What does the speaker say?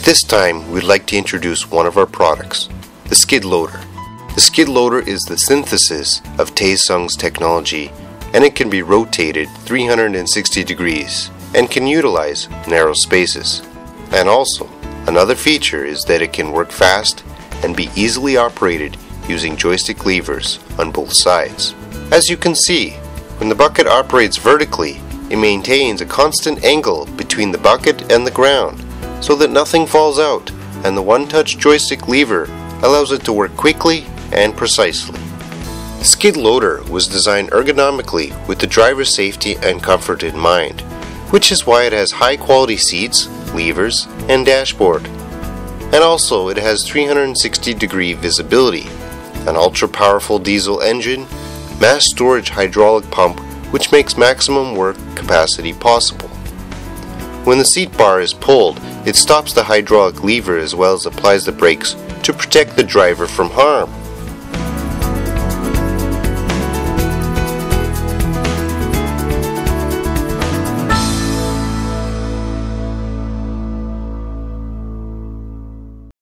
At this time, we'd like to introduce one of our products, the skid loader. The skid loader is the synthesis of Taesung's technology, and it can be rotated 360 degrees and can utilize narrow spaces. And also, another feature is that it can work fast and be easily operated using joystick levers on both sides. As you can see, when the bucket operates vertically, it maintains a constant angle between the bucket and the ground so that nothing falls out, and the one-touch joystick lever allows it to work quickly and precisely. The skid loader was designed ergonomically with the driver's safety and comfort in mind, which is why it has high-quality seats, levers, and dashboard. And also it has 360-degree visibility, an ultra-powerful diesel engine, mass storage hydraulic pump which makes maximum work capacity possible. When the seat bar is pulled, it stops the hydraulic lever as well as applies the brakes to protect the driver from harm.